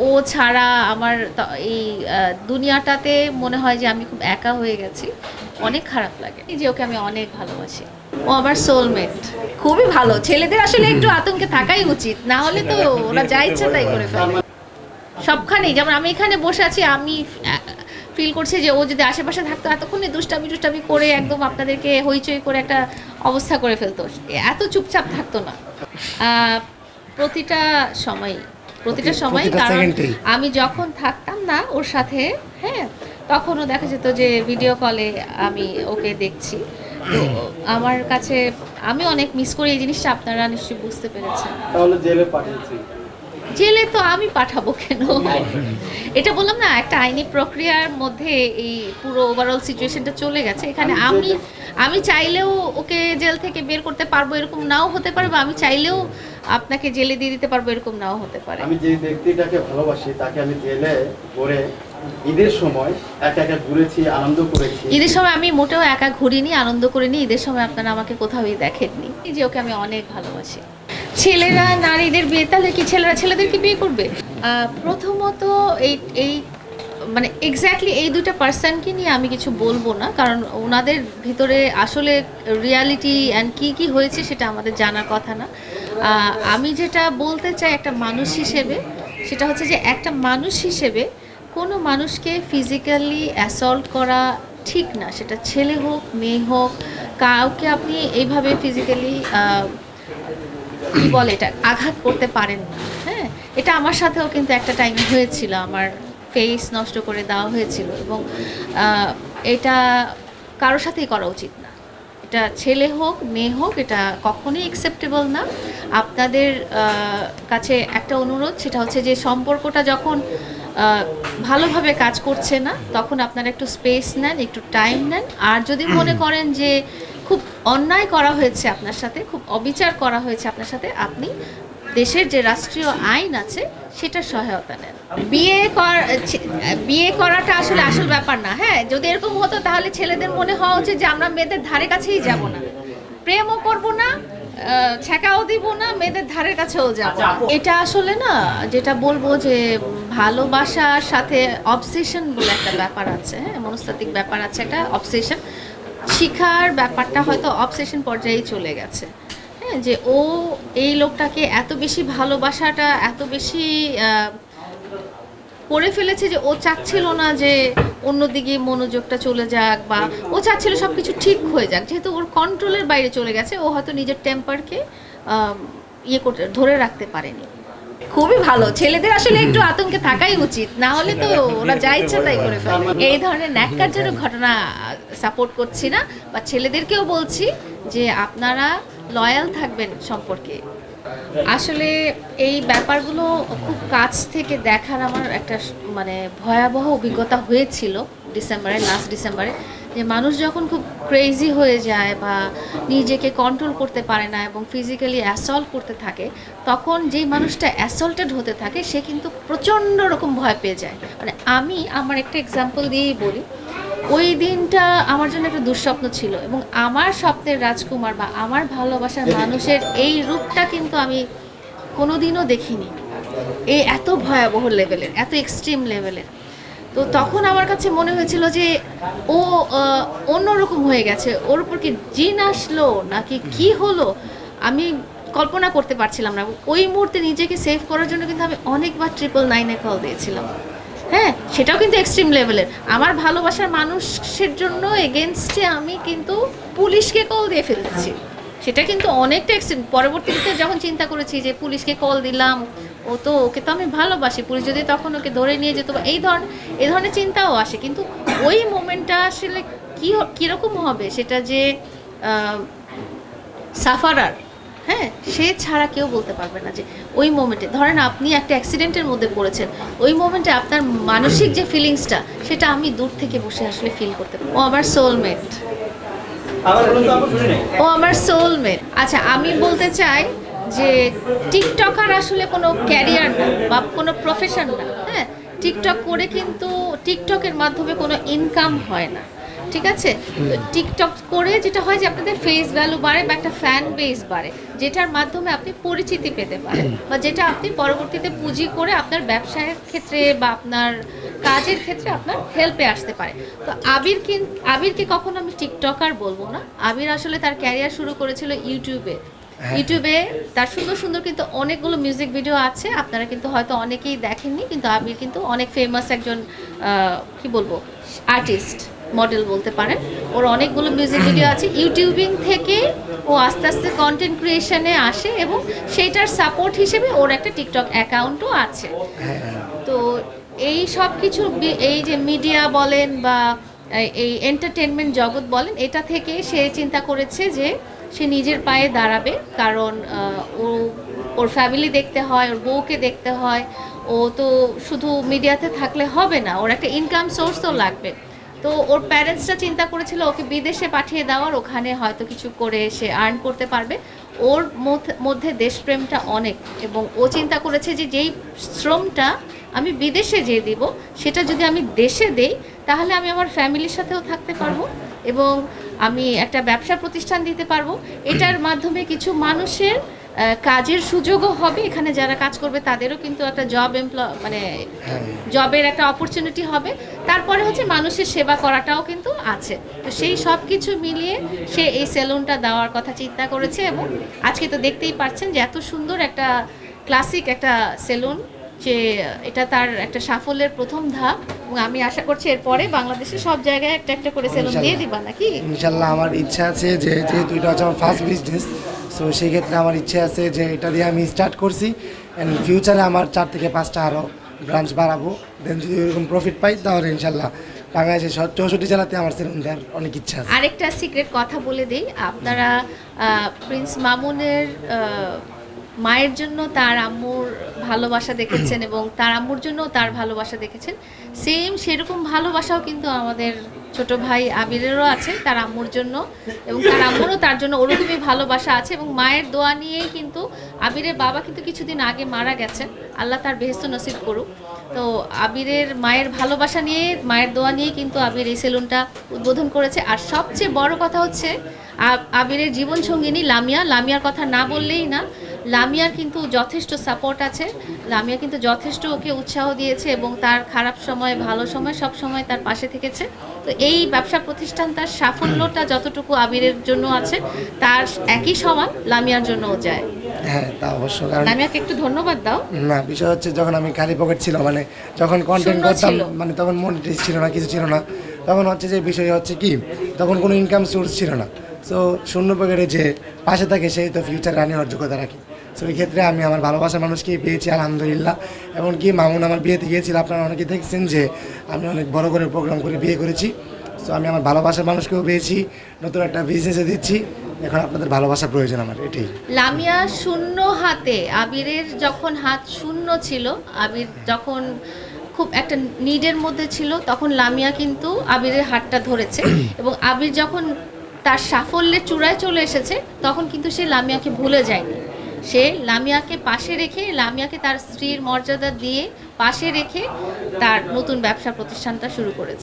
ও ছাড়া আমার এই দুনিয়াটাতে মনে হয় যে আমি খুব একা হয়ে গেছি। অনেক খারাপ লাগে এই যে ওকে আমি অনেক ভালোবাসি। ও আমার সোলমেট। খুবই ভালো। ছেলেদের আসলে একটু আতঙ্কে থাকাই উচিত, না হলে তো ওরা যা ইচ্ছা তাই করে ফেলে সবখানেই। যেমন আমি এখানে বসে আছি, আমি ফিল করছি যে ও যদি আশেপাশে থাকতো এতক্ষণে দুষ্টামি টুষ্টামি করে একদম আপনাদেরকে হইচই করে একটা অবস্থা করে ফেলতো, এত চুপচাপ থাকতো না। প্রতিটা সময় কারণ আমি যখন থাকতাম না ওর সাথে, হ্যাঁ, তখনও দেখা যেত যে ভিডিও কলে আমি ওকে দেখছি। তো আমার কাছে আমি অনেক মিস করি এই জিনিসটা, আপনারা নিশ্চয়ই বুঝতে পেরেছেন। তাহলে জেলে পাঠিয়েছি। জেলে তো আমি পাঠাবো কেন? এটা বললাম না, একটা আইনি প্রক্রিয়ার মধ্যে এই পুরো ওভারঅল সিচুয়েশনটা চলে গেছে। এখানে আমি চাইলেও ওকে জেল থেকে বের করতে পারবো এরকম নাও হতে পারে, বা আমি চাইলেও আপনাকে জেলে দিয়ে দিতে পারবো এরকম নাও হতে পারে। আমি যে ব্যক্তিটাকে ভালোবাসি তাকে আমি জেলে করে ঈদের সময় একা একা ঘুরেছি, আনন্দ করেছি। ঈদের সময় আমি মোটেও একা ঘুরিনি, আনন্দ করিনি। ঈদের সময় আপনারা আমাকে কোথাও দেখেননি। এই যে ওকে আমি অনেক ভালোবাসি। ছেলেরা নারীদের বিয়ে, তাহলে কি ছেলেরা ছেলেদেরকে বিয়ে করবে? প্রথমত এই মানে এক্স্যাক্টলি এই দুটো পার্সনকে নিয়ে আমি কিছু বলবো না, কারণ ওনাদের ভিতরে আসলে রিয়ালিটি অ্যান্ড কী হয়েছে সেটা আমাদের জানার কথা না। আমি যেটা বলতে চাই একটা মানুষ হিসেবে, সেটা হচ্ছে যে একটা মানুষ হিসেবে কোনো মানুষকে ফিজিক্যালি অ্যাসল্ট করা ঠিক না, সেটা ছেলে হোক মেয়ে হোক। কাউকে আপনি এইভাবে ফিজিক্যালি কি বলে এটা আঘাত করতে পারেন না। হ্যাঁ, এটা আমার সাথেও কিন্তু একটা টাইমে হয়েছিল, আমার ফেস নষ্ট করে দেওয়া হয়েছিল, এবং এটা কারোর সাথেই করা উচিত না। এটা ছেলে হোক মেয়ে হোক, এটা কখনোই অ্যাকসেপ্টেবল না। আপনাদের কাছে একটা অনুরোধ, সেটা হচ্ছে যে সম্পর্কটা যখন ভালোভাবে কাজ করছে না তখন আপনারা একটু স্পেস নেন, একটু টাইম নেন। আর যদি মনে করেন যে খুব অন্যায় করা হয়েছে আপনার সাথে, খুব অবিচার করা হয়েছে আপনার সাথে, আপনি দেশের যে রাষ্ট্রীয় আইন আছে সেটার সহায়তা নেন। বিয়ে করাটা আসলে আসল ব্যাপার না। হ্যাঁ, যদি এরকম হতো তাহলে ছেলেদের মনে হওয়া উচিত যে আমরা মেয়েদের ধারে কাছেই যাব না, প্রেমও করব না, ছেঁকাও দিব না, মেয়েদের ধারের কাছেও যাব না। এটা আসলে না, যেটা বলবো যে ভালোবাসার সাথে অবসেশন বলে একটা ব্যাপার আছে। হ্যাঁ, মনস্তাত্ত্বিক ব্যাপার আছে, একটা অবসেশন। শিখার ব্যাপারটা হয়তো অবসেশন পর্যায়ে চলে গেছে। হ্যাঁ, যে ও এই লোকটাকে এত বেশি ভালোবাসাটা এত বেশি করে ফেলেছে যে ও চাচ্ছিল না যে অন্যদিকে মনোযোগটা চলে যাক, বা ও চাচ্ছিল সব কিছু ঠিক হয়ে যাক। যেহেতু ওর কন্ট্রোলের বাইরে চলে গেছে, ও হয়তো নিজের টেম্পারকে করতে ধরে রাখতে পারেনি। খুবই ভালো। ছেলেদের আসলে একটু আতঙ্কে থাকাই উচিত, না হলে তো ওরা যা ইচ্ছা তাই করে ফেলে। এই ধরনের ন্যাক্কারজনক ঘটনা সাপোর্ট করছি না, বা ছেলেদেরকেও বলছি যে আপনারা লয়াল থাকবেন সম্পর্কে। আসলে এই ব্যাপারগুলো খুব কাছ থেকে দেখার আমার একটা মানে ভয়াবহ অভিজ্ঞতা হয়েছিল লাস্ট ডিসেম্বরে, যে মানুষ যখন খুব ক্রেজি হয়ে যায় বা নিজেকে কন্ট্রোল করতে পারে না এবং ফিজিক্যালি অ্যাসল্ট করতে থাকে, তখন যেই মানুষটা অ্যাসল্টেড হতে থাকে সে কিন্তু প্রচণ্ড রকম ভয় পেয়ে যায়। মানে আমি আমার একটা এক্সাম্পল দিয়েই বলি, ওই দিনটা আমার জন্য একটা দুঃস্বপ্ন ছিল, এবং আমার স্বপ্নের রাজকুমার বা আমার ভালোবাসার মানুষের এই রূপটা কিন্তু আমি কোনোদিনও দেখিনি, এই এত ভয়াবহ লেভেলের, এত এক্সট্রিম লেভেলের। তো তখন আমার কাছে মনে হয়েছিল যে ও অন্যরকম হয়ে গেছে, ওর উপর কি জিন আসলো নাকি কি হলো, আমি কল্পনা করতে পারছিলাম না। ওই মুহূর্তে নিজেকে সেভ করার জন্য কিন্তু আমি অনেকবার 999-এ কল দিয়েছিলাম। হ্যাঁ, সেটাও কিন্তু এক্সট্রিম লেভেলের। আমার ভালোবাসার মানুষের জন্য এগেনস্টে আমি কিন্তু পুলিশকে কল দিয়ে ফেলতেছি, সেটা কিন্তু অনেকটা এক্সট্রিম। পরবর্তীতে যখন চিন্তা করেছি যে পুলিশকে কল দিলাম, ওকে তো আমি ভালোবাসি, পুলিশ যদি তখন ওকে ধরে নিয়ে যেত, এই ধরনের চিন্তাও আসে। কিন্তু ওই মোমেন্টটা আসলে কীরকম হবে সেটা যে সাফারার, হ্যাঁ, সে ছাড়া কেউ বলতে পারবে না যে ওই মোমেন্টে, ধরেন আপনি একটা অ্যাক্সিডেন্টের মধ্যে পড়েছেন, ওই মোমেন্টে আপনার মানসিক যে ফিলিংসটা সেটা আমি দূর থেকে বসে আসলে ফিল করতে পারি। ও আমার সোলমেট, ও আমার সোলমেট। আচ্ছা, আমি বলতে চাই যে টিকটকার আসলে কোনো ক্যারিয়ার না বা কোনো প্রফেশন না। হ্যাঁ, টিকটক করে কিন্তু টিকটকের মাধ্যমে কোনো ইনকাম হয় না। ঠিক আছে? তো টিকটক করে যেটা হয় যে আপনাদের ফেস ভ্যালু বাড়ে বা একটা ফ্যান বেস বাড়ে, যেটার মাধ্যমে আপনি পরিচিতি পেতে পারেন বা যেটা আপনি পরবর্তীতে পুঁজি করে আপনার ব্যবসায়ের ক্ষেত্রে বা আপনার কাজের ক্ষেত্রে আপনার হেল্পে আসতে পারে। তো আবিরকে কখনো আমি টিকটকার বলবো না। আবির আসলে তার ক্যারিয়ার শুরু করেছিল ইউটিউবে। ইউটিউবে তার সুন্দর সুন্দর কিন্তু অনেকগুলো মিউজিক ভিডিও আছে, আপনারা কিন্তু হয়তো অনেকেই দেখেননি, কিন্তু আবির কিন্তু অনেক ফেমাস একজন কি বলবো আর্টিস্ট, মডেল বলতে পারেন। ওর অনেকগুলো মিউজিক ভিডিও আছে। ইউটিউবিং থেকে ও আস্তে আস্তে কন্টেন্ট ক্রিয়েশনে আসে এবং সেইটার সাপোর্ট হিসেবে ওর একটা টিকটক অ্যাকাউন্টও আছে। তো এই সব কিছু এই যে মিডিয়া বলেন বা এই এন্টারটেনমেন্ট জগৎ বলেন, এটা থেকে সে চিন্তা করেছে যে সে নিজের পায়ে দাঁড়াবে। কারণ ওর ফ্যামিলি দেখতে হয়, ওর বউকে দেখতে হয়। ও তো শুধু মিডিয়াতে থাকলে হবে না, ওর একটা ইনকাম সোর্সও লাগবে। তো ওর প্যারেন্টসরা চিন্তা করেছিল ওকে বিদেশে পাঠিয়ে দেওয়ার, ওখানে হয়তো কিছু করে সে আর্ন করতে পারবে। ওর মধ্যে দেশপ্রেমটা অনেক, এবং ও চিন্তা করেছে যে যেই শ্রমটা আমি বিদেশে যেয়ে দিব সেটা যদি আমি দেশে দেই তাহলে আমি আমার ফ্যামিলির সাথেও থাকতে পারবো এবং আমি একটা ব্যবসা প্রতিষ্ঠান দিতে পারবো। এটার মাধ্যমে কিছু মানুষের কাজের সুযোগও হবে, এখানে যারা কাজ করবে তাদেরও কিন্তু একটা মানে জবের একটা অপরচুনিটি হবে। তারপরে হচ্ছে মানুষের সেবা করাটাও কিন্তু আছে। তো সেই সব কিছু মিলিয়ে সে এই সেলুনটা দেওয়ার কথা চিন্তা করেছে এবং আজকে তো দেখতেই পাচ্ছেন যে এত সুন্দর একটা ক্লাসিক একটা সেলুন, যে এটা তার একটা সাফল্যের প্রথম ধাপ। এবং আমি আশা করছি এরপরে বাংলাদেশে সব জায়গায় একটা একটা করে সেলুন দিয়ে দিবা নাকি? ইনশাল্লাহ আমার ইচ্ছা আছে যে যেহেতু এটা হচ্ছে আমার ফার্স্ট বিজনেস, সো সেই ক্ষেত্রে আমার ইচ্ছে আছে যে এটা দিয়ে আমি স্টার্ট করছি অ্যান্ড ফিউচারে আমার 4 থেকে 5টা আরও ব্রাঞ্চ বাড়াবো। দেন যদি এরকম প্রফিট পাই তাহলে ইনশাল্লাহ বাংলাদেশে 64 জেলাতে আমার সেলুন দেওয়ার অনেক ইচ্ছা আছে। আরেকটা সিক্রেট কথা বলে দিই, আপনারা প্রিন্স মামুনের মায়ের জন্য তার আম্মুর ভালোবাসা দেখেছেন এবং তার আম্মুর জন্য তার ভালোবাসা দেখেছেন। সেরকম ভালোবাসাও কিন্তু আমাদের ছোট ভাই আবিরেরও আছে তার আম্মুর জন্য, এবং তার আম্মুরও তার জন্য ওরকমই ভালোবাসা আছে। এবং মায়ের দোয়া নিয়েই কিন্তু আবিরের বাবা কিন্তু কিছুদিন আগে মারা গেছেন, আল্লাহ তার বেহেশত নসিব করুক। তো আবিরের মায়ের ভালোবাসা নিয়ে, মায়ের দোয়া নিয়ে কিন্তু আবির এই সেলুনটা উদ্বোধন করেছে। আর সবচেয়ে বড় কথা হচ্ছে আবিরের জীবন সঙ্গিনী লামিয়ার কথা না বললেই না। লামিয়ার কিন্তু যথেষ্ট সাপোর্ট আছে, লামিয়া কিন্তু যথেষ্ট ওকে উৎসাহ দিয়েছে এবং তার খারাপ সময় ভালো সময় সব সময় তার পাশে থেকেছে। তো এই ব্যবসা প্রতিষ্ঠান তার সাফল্যটা যতটুকু আবিরের জন্য আছে তার একই সমান লামিয়ার জন্যও যায়। হ্যাঁ তা অবশ্য, লামিয়াকে একটু ধন্যবাদ দাও। না বিষয় হচ্ছে যখন আমি খালি পকেট ছিল, মানে যখন কন্টেন্ট করতাম, মানে তখন মনিটাইজ ছিল না, কিছু ছিল না, তখন হচ্ছে যে বিষয় হচ্ছে কি তখন কোনো ইনকাম সোর্স ছিল না। সো শূন্য পকেটে যে পাশে থাকে সেই তো ফিউচার রানি হওয়ার যোগ্যতা রাখি। সো এই ক্ষেত্রে আমি আমার ভালোবাসার মানুষকেই পেয়েছি আলহামদুলিল্লাহ। এমনকি মামুন আমার বিয়েতে গিয়েছিল, আপনারা অনেকে দেখছেন যে আমি অনেক বড় করে প্রোগ্রাম করে বিয়ে করেছি। সো আমি আমার ভালোবাসার মানুষকেও পেয়েছি, নতুন একটা বিজনেসে দিচ্ছি। এখন আপনাদের ভালোবাসার প্রয়োজন আমার, এটাই। লামিয়া শূন্য হাতে, আবিরের যখন হাত শূন্য ছিল, আবির যখন খুব একটা নিডের মধ্যে ছিল, তখন লামিয়া কিন্তু আবিরের হাতটা ধরেছে এবং আবির যখন তার সাফল্যের চূড়ায় চলে এসেছে তখন কিন্তু সে লামিয়াকে ভুলে যায়নি। সে লামিয়াকে পাশে রেখে, লামিয়াকে তার স্ত্রীর মর্যাদা দিয়ে পাশে রেখে তার নতুন ব্যবসা প্রতিষ্ঠানটা শুরু করেছে।